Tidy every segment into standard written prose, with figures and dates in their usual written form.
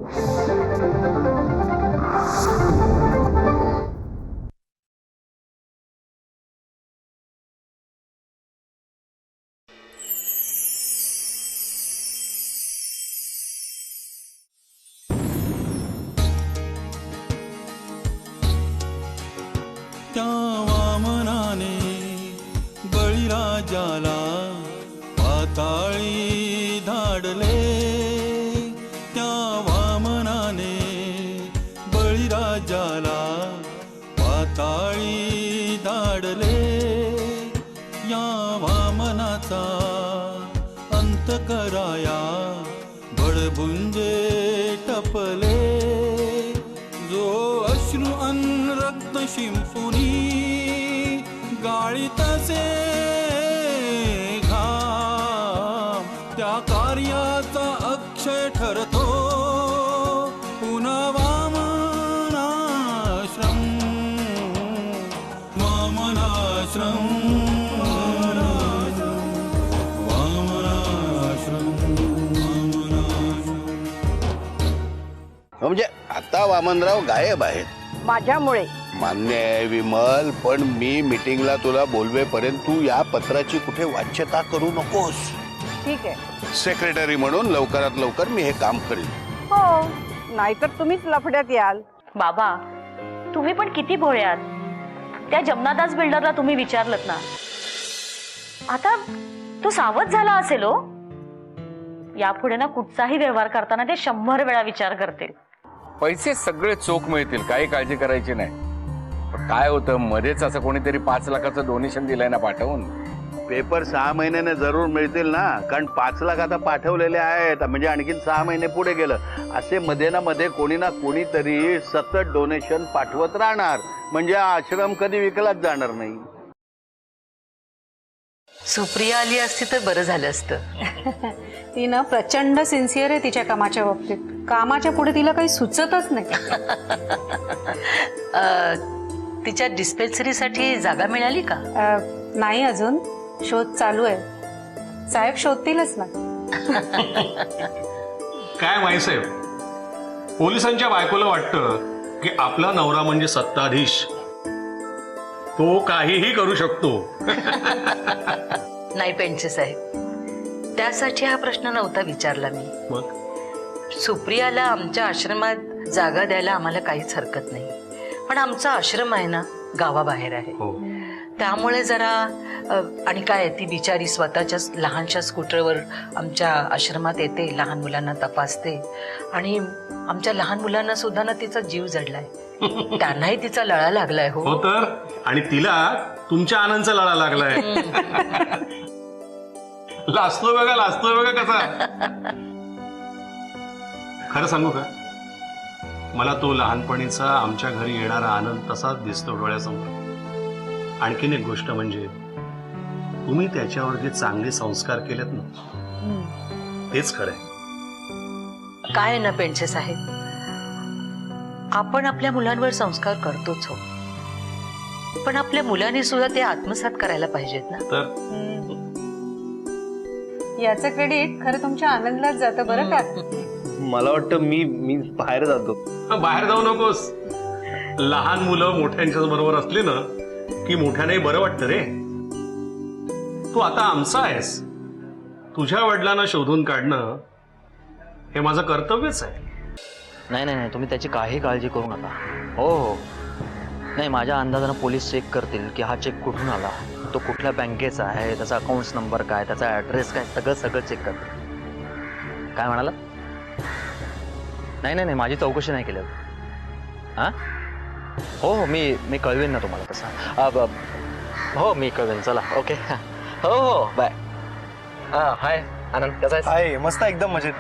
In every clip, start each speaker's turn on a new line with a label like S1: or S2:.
S1: त्या वामनाने बळीराजाला पाताळी धाडले, त्या वामनाने बळीराजाला पाताळी धाडले, या वामनाचा अंत कराया बळभुंजे टपले, जो अश्रू अन रक्त शिंपुनी गाळीतसे घाम, त्या कार्याचा अक्षय ठरतो पुन्हा वामनाश्रम, वामनाश्रम, वामनाश्रम, वामनाश्रम.
S2: म्हणजे आता वामनराव गायब आहेत
S3: माझ्यामुळे.
S2: मान्य आहे विमल, पण मी मीटिंगला तुला बोलवेपर्यंत तू या पत्राची कुठे वाच्यता करू नकोस.
S3: ठीक आहे.
S2: सेक्रेटरी म्हणून लवकरात लवकर मी हे काम करेन.
S3: हो, नाहीतर तुम्हीच लफड्यात याल.
S4: बाबा तुम्ही पण किती भोळे आहात. त्या जमनादास बिल्डरला तुम्ही विचारलत ना, आता तो सावध झाला असेल हो. यापुढे ना कुठचाही व्यवहार करताना ते 100 वेळा विचार करतील.
S5: पैसे सगळे चोख मिळतील, काही काळजी करायची नाही. पण काय होतं मध्येच असं कोणीतरी 5 लाखाचं डोनेशन दिलंय ना पाठवून.
S2: पेपर 6 महिन्याने जरूर मिळतील ना, कारण 5 लाख आता पाठवलेले आहेत, म्हणजे आणखीन 6 महिने पुढे गेलं. असे मध्ये ना मध्ये कोणी ना कोणीतरी सतत डोनेशन पाठवत राहणार, म्हणजे आश्रम कधी विकलाच जाणार नाही.
S6: सुप्रिया आली असती तर बरं झालं असतं.
S7: ती ना प्रचंड सिन्सिअर आहे तिच्या कामाच्या बाबतीत. कामाच्या पुढे तिला काही सुचतच नाही.
S6: तिच्या डिस्पेन्सरीसाठी जागा मिळाली का?
S7: नाही, अजून शोध चालू आहे. साहेब शोधतीलच ना.
S8: काय माईसाहेब, पोलिसांच्या बायकोला वाटतं की आपला नवरा म्हणजे सत्ताधीश, तो काहीही करू शकतो.
S6: नाही पेंडसे साहेब, त्यासाठी हा प्रश्न नव्हता विचारला मी.
S8: मग
S6: सुप्रियाला आमच्या आश्रमात जागा द्यायला आम्हाला काहीच हरकत नाही, पण आमचा आश्रम आहे ना गावाबाहेर आहे. त्यामुळे जरा आणि काय ती बिचारी स्वतःच्याच लहानशा स्कूटरवर आमच्या आश्रमात येते, लहान मुलांना तपासते, आणि आमच्या लहान मुलांना सुद्धा ना तिचा जीव जडलाय. त्यांनाही तिचा लळा लागलाय. हो
S8: तर, आणि तिला तुमच्या आनंदचा लळा लागलाय. लाजतो बघा कसा. खरं सांगू का, मला तो लहानपणीचा आमच्या घरी येणारा आनंद तसाच दिसतो डोळ्यासमोर. आणखीन एक गोष्ट म्हणजे तुम्ही त्याच्यावर जे चांगले संस्कार केलेत ना, तेच खरंय.
S6: काय ना पेंडसे साहेब, आपण आपल्या मुलांवर संस्कार करतोच हो, पण आपल्या मुलांनी सुद्धा ते आत्मसात करायला पाहिजेत ना.
S8: तर
S7: याचं क्रेडिट खरं तुमच्या आनंदलाच जातं बरं का.
S9: मला वाटतं मी बाहेर जातो.
S8: बाहेर जाऊ नकोस. लहान मुलं मोठ्यांच्या बरोबर असली ना की मोठ्याने बरं वाटतं रे. तू आता आमचा आहेस. तुझ्या वडिलांना शोधून काढणं हे माझं कर्तव्यच आहे.
S9: नाही नाही नाही, तुम्ही त्याची काही काळजी करू नका. हो हो, नाही, माझ्या अंदाजानं पोलीस चेक करतील की हा चेक कुठून आला, तो कुठल्या बँकेचा आहे, त्याचा अकाउंट्स नंबर काय, त्याचा ॲड्रेस काय, सगळं चेक करतील. काय म्हणाला? नाही नाही नाही, माझी चौकशी नाही केली. हां हो हो, मी कळवेन ना तुम्हाला तसं. हो मी कळवेन. चला ओके. हो हो बाय. हाय आनंद, कसा आहे?
S10: हाय, मस्त एकदम मजेत.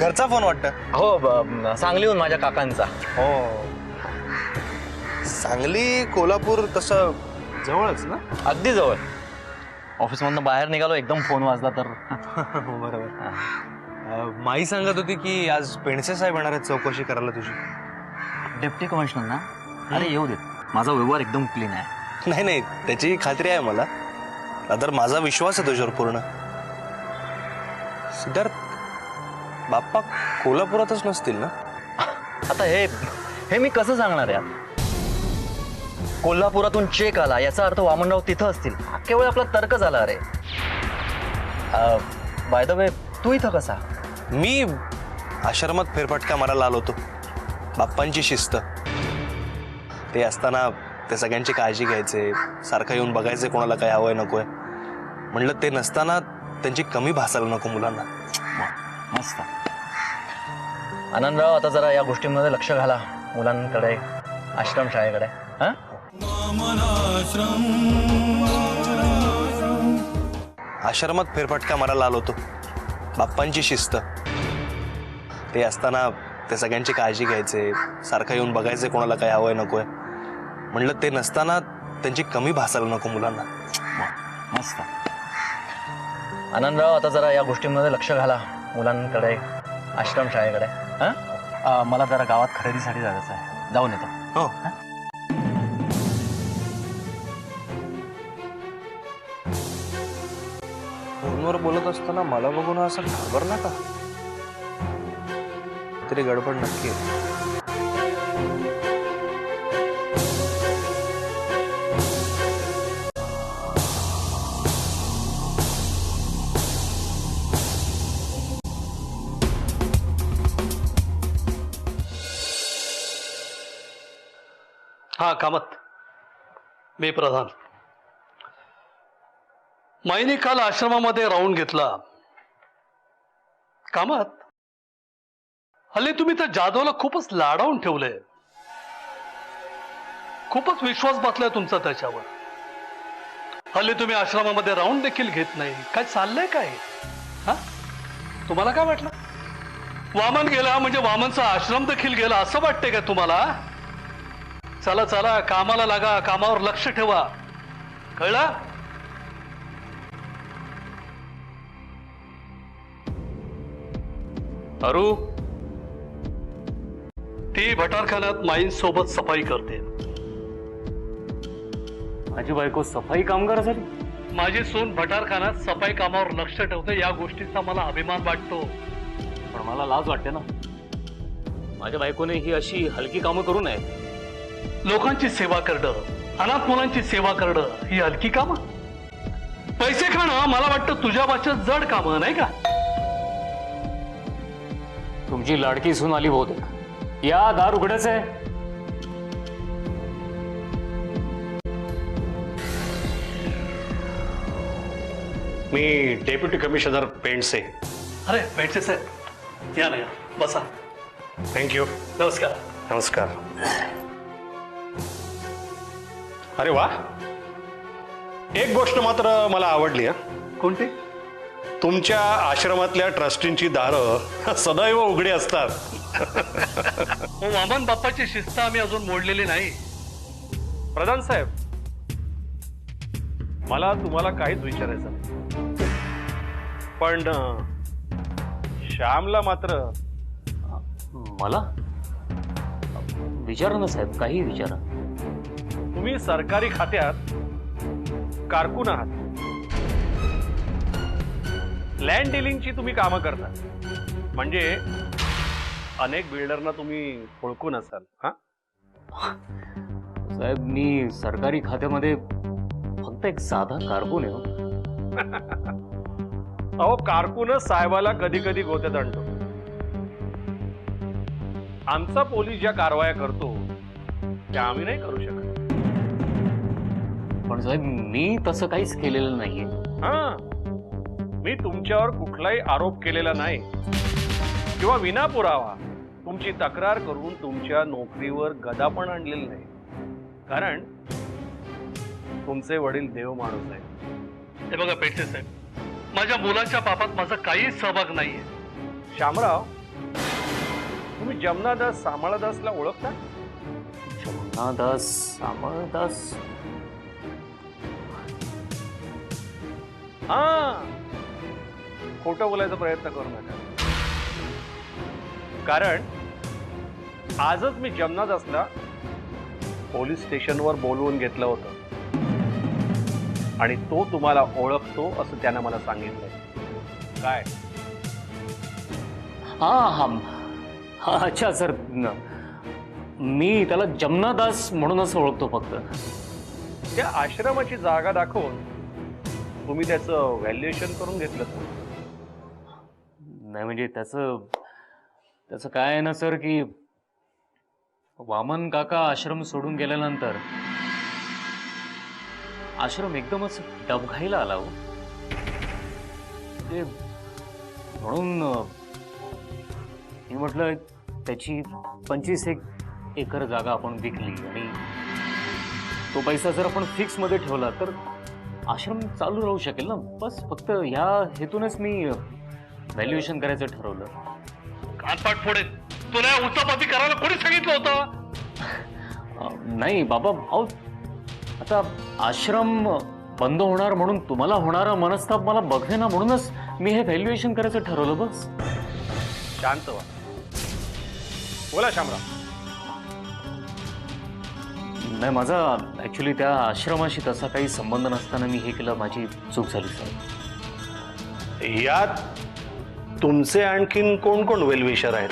S10: घरचा फोन वाटतं.
S9: हो, सांगलीहून माझ्या काकांचा.
S10: हो, सांगली कोल्हापूर तसं जवळच ना?
S9: अगदी जवळ. ऑफिसमधनं बाहेर निघालो, एकदम फोन वाजला तर.
S10: बरोबर. माई सांगत होती की आज पेंडसे साहेब येणार आहेत चौकशी करायला तुझी.
S9: डेप्टी कमिशनर ना? अरे येऊ देत, माझा व्यवहार एकदम क्लीन आहे.
S10: नाही नाही, त्याची खात्री आहे मला. तर माझा विश्वास आहे तुझ्यावर पूर्ण. सिद्धार्थ, बाप्पा कोल्हापुरातच नसतील ना?
S9: आता हे मी कसं सांगणार यार? कोल्हापुरातून चेक आला याचा अर्थ वामनराव तिथं असतील, हा केवळ आपला तर्क झाला. अरे बाय द वे, तू इथं कसा?
S10: मी आश्रमात फेरफटका मारायला आलो होतो. बाप्पांची शिस्त ते असताना ते सगळ्यांची काळजी घ्यायचे, सारखं येऊन बघायचे कोणाला काय हवंय नकोय. म्हणलं ते नसताना त्यांची कमी भासायला नको मुलांना.
S9: मस्त. आनंदराव, आता जरा या गोष्टींमध्ये लक्ष घाला, मुलांकडे, आश्रमशाळेकडे. हा,
S10: आश्रमात फेरफटका मारायला आलो होतो. बाप्पांची शिस्त ते असताना ते सगळ्यांची काळजी घ्यायचे, सारखं येऊन बघायचे कोणाला काय हवंय नकोय. म्हणलं ते नसताना त्यांची कमी भासायला नको मुलांना.
S9: मस्त. आनंदराव, आता जरा या गोष्टींमध्ये लक्ष घाला, मुलांकडे, आश्रमशाळेकडे. हा, मला जरा गावात खरेदीसाठी जायचं आहे, जाऊन येतो.
S10: हो. फोनवर बोलत असताना मला बघून असं घाबरला का? तरी गडबड नक्की आहे.
S11: हा कामत, मी प्रधान. माईने काल आश्रमामध्ये राऊंड घेतला. कामत, हल्ली तुम्ही त्या जाधवला खूपच लाडावून ठेवलंय. खूपच विश्वास बसलाय तुमचा त्याच्यावर. हल्ली तुम्ही आश्रमामध्ये राऊंड देखील घेत नाही. काय चाललंय काय? हा, तुम्हाला काय वाटलं? वामन गेला म्हणजे वामनचा आश्रम देखील गेला असं वाटतंय का तुम्हाला? चला चला, कामाला लागा, कामावर लक्ष ठेवा, कळलं? अरू, ती भटारखान्यात माईंसोबत सफाई करते.
S12: माझी बायको सफाई कामगार झाली?
S11: माझी सून भटारखान्यात सफाई कामावर लक्ष ठेवते, या गोष्टीचा मला अभिमान वाटतो.
S12: पण मला लाज वाटते ना. माझ्या बायकोने ही अशी हलकी कामं करू नये.
S11: लोकांची सेवा करणं, अनाथ मुलांची सेवा करणं ही हलकी कामं? पैसे खाणं मला वाटतं तुझ्या भाषेत जड कामं, नाही का?
S12: तुमची लाडकी सून आली बहुतेक. या, दार उघडच आहे.
S8: मी डेप्युटी कमिशनर पेंडसे.
S11: अरे पेंडसे साहेब, या ना, या, बसा.
S8: थँक्यू.
S11: नमस्कार.
S8: नमस्कार. अरे वा, एक गोष्ट मात्र मला आवडली.
S11: कोणती?
S8: तुमच्या आश्रमातल्या ट्रस्टींची दारं सदैव उघडी असतात.
S11: वामन बाप्पाची शिस्त आम्ही अजून मोडलेली नाही.
S8: प्रधान साहेब, मला तुम्हाला काहीच विचारायचं नाही, पण श्यामला मात्र.
S12: मला विचारा ना साहेब, काही विचारा.
S8: तुम्ही सरकारी खात्यात कारकून आहात. लँड डिलिंगची तुम्ही कामं करता, म्हणजे अनेक बिल्डरना तुम्ही ओळखून असाल. हा
S12: साहेब, मी सरकारी खात्यामध्ये फक्त एक साधा कारकून आहे.
S8: अहो, कारकूनच साहेबाला कधी कधी गोत्यात आणतो. आमचा पोलीस ज्या कारवाया करतो त्या आम्ही नाही करू शकत.
S12: पण साहेब, मी तसं काहीच केलेलं नाहीये.
S8: हा, मी तुमच्यावर कुठलाही आरोप केलेला नाही किंवा विना पुरावा तुमची तक्रार करून तुमच्या नोकरीवर गदा पण आणलेली नाही. कारण तुमचे वडील देव माणूस आहेत.
S11: हे बघा पेंडसे साहेब, माझ्या मुलाच्या पापात माझा काही सहभाग नाहीये.
S8: श्यामराव, तुम्ही जमनादास सामळदासला ओळखता?
S12: जमनादास सामळदास?
S8: हा, खोटं बोलायचा प्रयत्न करू नका, कारण आजच मी जमनादासला पोलीस स्टेशनवर बोलवून घेतलं होतं आणि तो तुम्हाला ओळखतो असं त्यानं मला सांगितलंय. काय?
S12: हा अच्छा सर, मी त्याला जमनादास म्हणूनच ओळखतो फक्त.
S8: त्या आश्रमाची जागा दाखवून तुम्ही त्याचं व्हॅल्युएशन करून घेतलं तर?
S12: नाही म्हणजे त्याचं काय आहे ना सर की वामन काका आश्रम सोडून गेल्यानंतर आश्रम एकदमच डबघाईला आला हो. म्हणून मी म्हटलं त्याची 25 एकर जागा आपण विकली आणि तो पैसा जर आपण फिक्स मध्ये ठेवला तर आश्रम चालू राहू शकेल ना. बस फक्त ह्या हेतूनच मी व्हॅल्युएशन करायचं ठरवलं.
S11: कानपाट फोडे, तुला उचापाती करायला कोणी सांगितलं होतं?
S12: नाही बाबा, अहो आता आश्रम बंद होणार म्हणून तुम्हाला होणारा मनस्ताप मला बघे ना, म्हणूनच मी हे व्हॅल्युएशन करायचं ठरवलं. बस
S8: शांत व्हा. बोला शामराव.
S12: नाही, माझा ऍक्च्युली त्या आश्रमाशी तसा काही संबंध नसताना मी हे केलं, माझी चूक झाली सर.
S8: यात तुमचे आणखीन कोण कोण वेलविशर आहेत?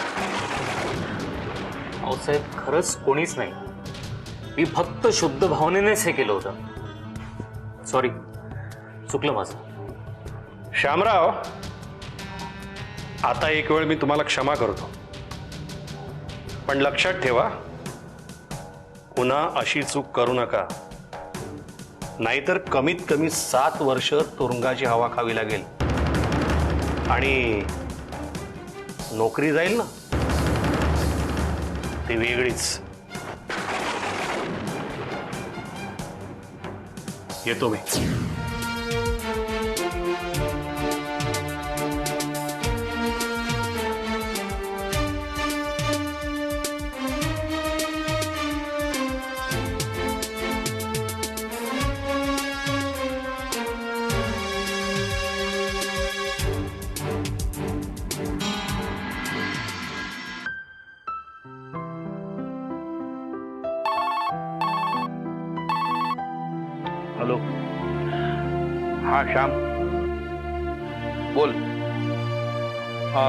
S12: अहो साहेब, खरंच कोणीच नाही. मी फक्त शुद्ध भावनेनेच हे केलं होतं. सॉरी, चुकलं माझं.
S8: श्यामराव, आता एक वेळ मी तुम्हाला क्षमा करतो, पण लक्षात ठेवा पुन्हा अशी चूक करू नका, नाहीतर कमीत कमी 7 वर्ष तुरुंगाची हवा खावी लागेल आणि नोकरी जाईल ना ती वेगळीच. येतो मी.
S2: हॅलो. हा श्याम बोल. हा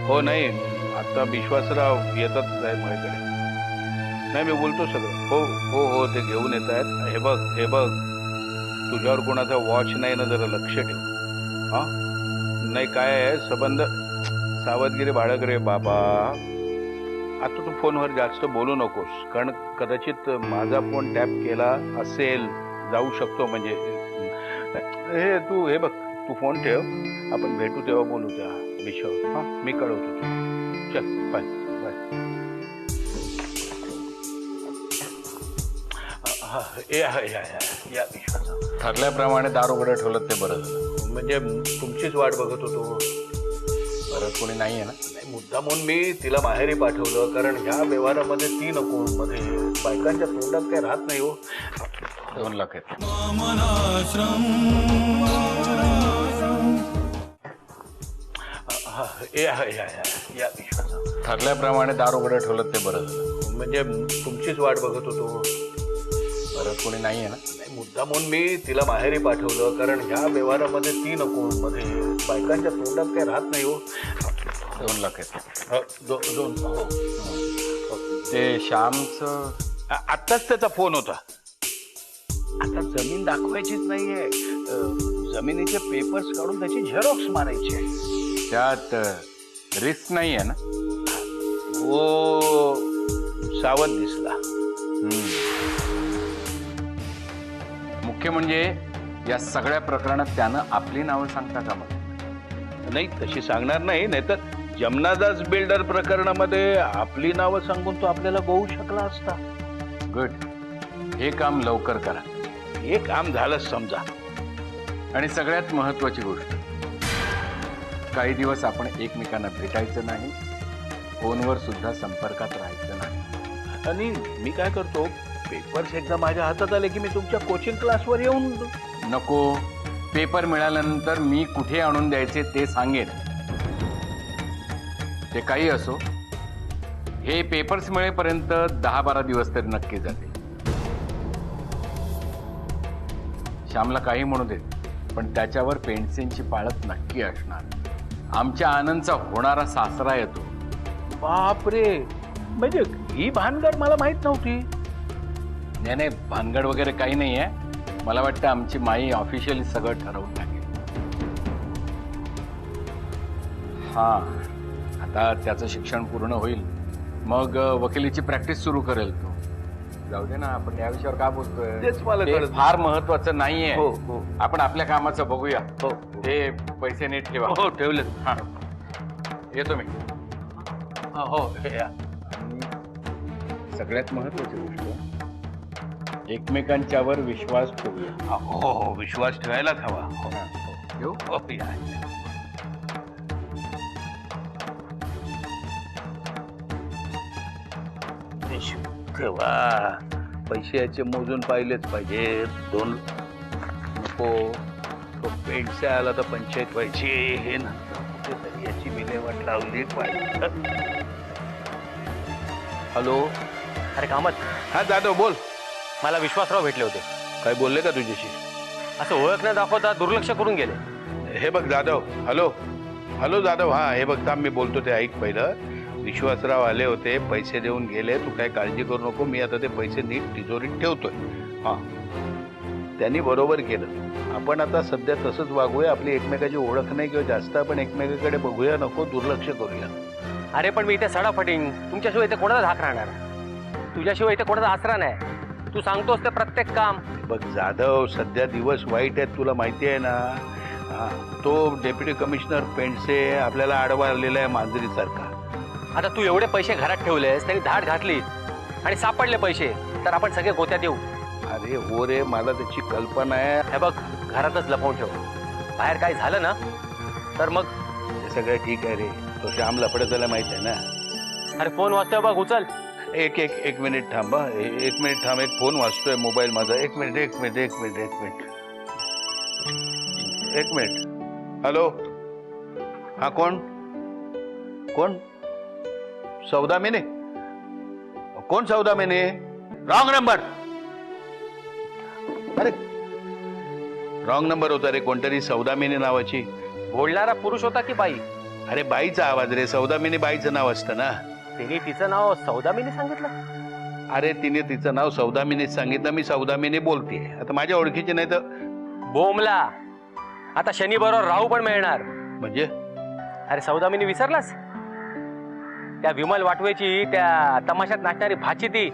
S2: हो, नाही आता विश्वासराव येतात साहेब माझ्याकडे. नाही मी बोलतो सगळं. हो हो हो, ते घेऊन येत आहेत. हे बघ तुझ्यावर कोणाचा वॉच नाही ना, जरा लक्ष ठेव. हा नाही काय आहे संबंध, सावधगिरी बाळग रे बाबा. आता तू फोनवर जास्त बोलू नकोस, कारण कदाचित माझा फोन टॅप केला असेल, जाऊ शकतो. म्हणजे हे तू हे बघ, तू फोन ठेव, आपण भेटू तेव्हा बोलू त्या विषयावर. हां मी कळवतो तुला. चल बाय बाय. या विश्वास
S5: ठरल्याप्रमाणे दार उघडं ठेवलं ते बरं झालं.
S2: म्हणजे तुमचीच वाट बघत होतो.
S5: परत कोणी नाही आहे ना?
S2: मुद्दा म्हणून मी तिला माहेरी पाठवलं, कारण ह्या व्यवहारामध्ये ती नको. मध्ये बायकांच्या तोंडात काही राहत नाही हो.
S5: 2 लाख आहेत.
S2: या विश्वास
S5: ठरल्याप्रमाणे दार उघडं ठेवलं ते बरं झालं.
S2: म्हणजे तुमचीच वाट बघत होतो.
S5: परत कोणी नाही आहे ना?
S2: मुद्दा म्हणून मी तिला माहेरी पाठवलं, कारण ह्या व्यवहारामध्ये ती नको. मध्ये बायकांच्या तोंडात काही राहत नाही हो.
S5: 2 लाख आहेत.
S2: 2.
S5: ते श्यामचं
S2: आत्ताच त्याचा फोन होता. आता जमीन दाखवायचीच नाहीये, जमिनीचे पेपर्स काढून त्याची झेरॉक्स मारायची.
S5: त्यात रिस्क नाही आहे ना?
S2: हो, सावध दिसला.
S5: मुख्य म्हणजे या सगळ्या प्रकरणात त्यानं आपली नावं सांगता का मग?
S2: नाही तशी सांगणार नाही, नाहीतर जमनादास बिल्डर प्रकरणामध्ये आपली नावं सांगून तो आपल्याला गोवू शकला असता.
S5: गुड. हे काम लवकर करा.
S2: हे काम झालंच समजा.
S5: आणि सगळ्यात महत्वाची गोष्ट, काही दिवस आपण एकमेकांना भेटायचं नाही, फोनवर सुद्धा संपर्कात राहायचं नाही.
S2: आणि मी काय करतो, पेपर्स एकदा माझ्या हातात आले की मी तुमच्या कोचिंग क्लासवर येऊन.
S5: नको, पेपर मिळाल्यानंतर मी कुठे आणून द्यायचे ते सांगेन. ते काही असो, हे पेपर्स मिळेपर्यंत 10-12 दिवस तरी नक्की जाते. श्यामला काही म्हणू देत, पण त्याच्यावर पेन्सिलची पाळत नक्की असणार. आमच्या आनंदचा होणारा सासरा येतो.
S2: बापरे, म्हणजे ही भानगड मला माहित नव्हती.
S5: नाही नाही, भानगड वगैरे काही नाही आहे. मला वाटतं आमची माई ऑफिशियली सगळं ठरवून टाकेल. हा, आता त्याचं शिक्षण पूर्ण होईल, मग वकिलीची प्रॅक्टिस सुरू करेल तो. जाऊ दे ना, आपण या विषयावर का बोलतोय?
S2: तेच मला
S5: ते
S2: कळत
S5: फार महत्वाचं नाहीये.
S2: हो हो
S5: आपण आपल्या कामाचं बघूया.
S2: हो
S5: हे पैसे नीट ठेवा.
S2: हो, ठेवले.
S5: हा, येतो मी.
S2: हो, या.
S5: सगळ्यात महत्वाची गोष्ट, एकमेकांच्यावर विश्वास ठेवूया.
S2: हो हो, विश्वास ठेवायलाच हवा. हो
S5: येऊ?
S2: हो, या. ठेवा, पैसे याचे मोजून पाहिलेच पाहिजे. 2 नको, तो पेंटचे आला तर पंचायत व्हायची. हे नंतर कुठेतरी याची विल्हेवाट लावली पाहिजे. हॅलो.
S10: अरे कामत.
S2: हा जाधव बोल.
S10: मला विश्वासराव भेटले होते.
S2: काय बोलले का तुझ्याशी?
S10: असं ओळख न दाखवता दुर्लक्ष करून गेले.
S2: हे बघ जाधव. Hello hello Jadhav. हा, हे बघ थांब, मी बोलतो ते ऐक. पहिलं विश्वासराव आले होते, पैसे देऊन गेले. तू काय काळजी करू नको, मी आता ते पैसे नीट तिजोरीत ठेवतोय. हा, त्यांनी बरोबर केलं. आपण आता सध्या तसंच वागूया. आपली एकमेकाची ओळख नाही किंवा जास्त आपण एकमेकाकडे बघूया नको, दुर्लक्ष करूया.
S10: अरे पण मी इथे सडा फटिंग. तुमच्याशिवाय इथे कोणाचा धाक राहणार? तुझ्याशिवाय इथे कोणाचा आसरा नाही. तू सांगतोस ते प्रत्येक काम.
S2: बघ जाधव, सध्या दिवस वाईट आहेत, तुला माहिती आहे ना. तो डेप्युटी कमिशनर पेंडसे आपल्याला आडवा आलेला आहे मांजरीसारखा.
S10: आता तू एवढे पैसे घरात ठेवलेस, त्यांनी धाड घातली आणि सापडले पैसे, तर आपण सगळे गोत्यात येऊ.
S2: अरे हो रे, मला त्याची कल्पना आहे.
S10: हे बघ, घरातच लपवून ठेव. बाहेर काही झालं ना तर मग
S2: हे सगळं ठीक आहे रे. तो श्याम लफडे त्याला माहित आहे ना.
S10: अरे फोन वाजतोय बघ, उचल.
S2: एक मिनिट थांबा. एक मिनिट थांब, एक फोन वाजतोय मोबाईल माझा. एक मिनिट. हॅलो. हा, कोण? सौदामिनी? कोण सौदामिनी? Wrong number. अरे रॉंग नंबर होता रे. कोणतरी सौदामिनी नावाची.
S10: बोलणारा पुरुष होता की बाई?
S2: अरे बाईचा आवाज रे. सौदामिनी बाईचं नाव असतं ना.
S10: तिने तिचं नाव सौदामिनी सांगितलं?
S2: अरे तिने तिचं नाव सौदामिनीच सांगितलं. मी सौदामिनी बोलतेय. आता माझ्या ओळखीची नाही तर
S10: बोमला. आता शनी बरोबर राहू पण मिळणार
S2: म्हणजे?
S10: अरे सौदामिनी विसरलास? त्या विमल वाटवेची, त्या तमाशात नाचणारी भाची ती.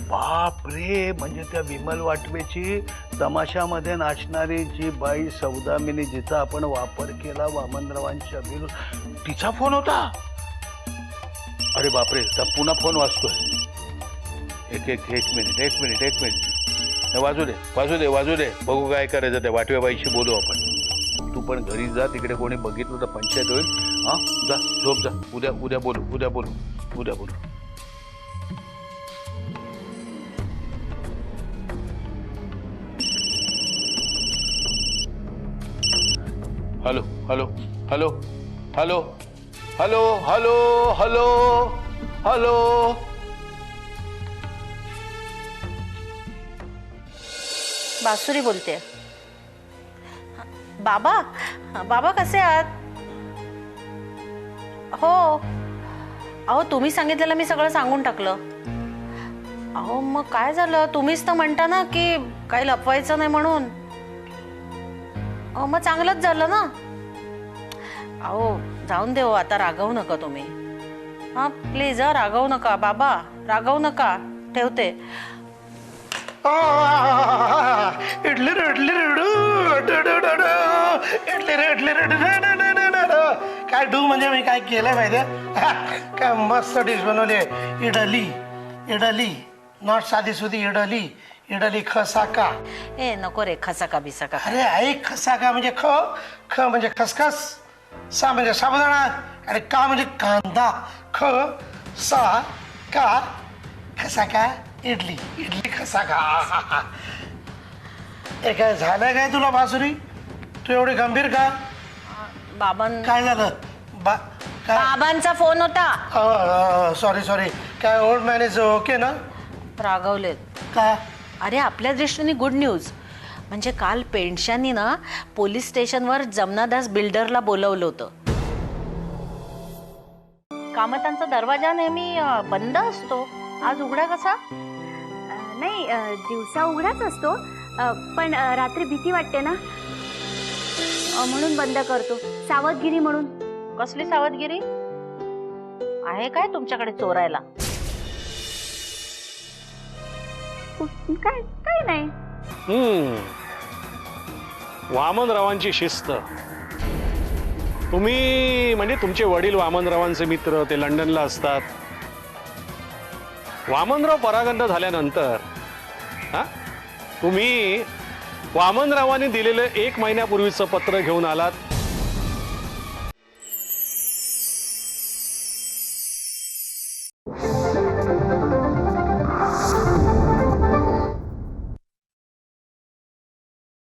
S2: बाप रे, म्हणजे त्या विमल वाटवेची तमाशामध्ये नाचणारी जी बाई सौदामिनी, जिचा आपण वापर केला वामनरावांच्या विरुद्ध, तिचा फोन होता? अरे बापरे, त्या पुन्हा फोन वाजतोय. एक मिनिट. वाजू दे. बघू काय करायचं. त्या वाटवेबाईशी बोलू आपण. तू पण घरी जा. तिकडे कोणी बघितलं तर पंचायत होईल. हा, जा, झोप जा. उद्या बोलू. हॅलो.
S4: बासुरी बोलते. बाबा कसे आहात? हो, अहो तुम्ही सांगितलेलं मी सगळं सांगून टाकलं. अहो मग काय झालं? तुम्हीच तर म्हणता ना की काही लपवायचं नाही म्हणून. अहो मग चांगलंच झालं ना. अहो जाऊन देऊ, आता रागवू नका तुम्ही. हा प्लीज, रागवू नका बाबा, रागवू नका. ठेवते.
S13: काय डू म्हणजे मी काय केलंय माहितीये? काय मस्त डिश बनवली. इडली, नॉट साधी सुधी इडली खसाका.
S4: ए नको रे, खसाका बिसाका.
S13: अरे आई, खसाका म्हणजे ख म्हणजे खसखस, सा म्हणजे साबुदाणा, आणि का म्हणजे कांदा. ख सा का खसाका इडली खसाका. हे काय झालंय काय तुला बासुरी? तू एवढी गंभीर का? काय झालं?
S4: बाबांचा फोन होता.
S13: सॉरी. काय ओल्ड मॅन इज ओके ना?
S4: रागवलेत
S13: का?
S4: अरे आपल्या दृष्टीने गुड न्यूज.
S6: म्हणजे काल पेंडशांनी ना पोलीस स्टेशनवर जमनादास बिल्डरला बोलवलं होतं.
S4: कामतांचा दरवाजा नेहमी बंद असतो, आज उघडा कसा?
S14: नाही, दिवसा उघडाच असतो, पण रात्री भीती वाटते ना, म्हणून बंद करतो. सावधगिरी म्हणून.
S4: कसली सावधगिरी आहे काय तुमच्याकडे चोरायला?
S14: काय काय नाही.
S8: वामनरावांची शिस्त. तुम्ही म्हणजे तुमचे वडील वामनरावांचे मित्र, ते लंडनला असतात. वामनराव परागंड झाल्यानंतर तुम्ही वामनरावांनी दिलेलं 1 महिन्यापूर्वीचं पत्र घेऊन आलात.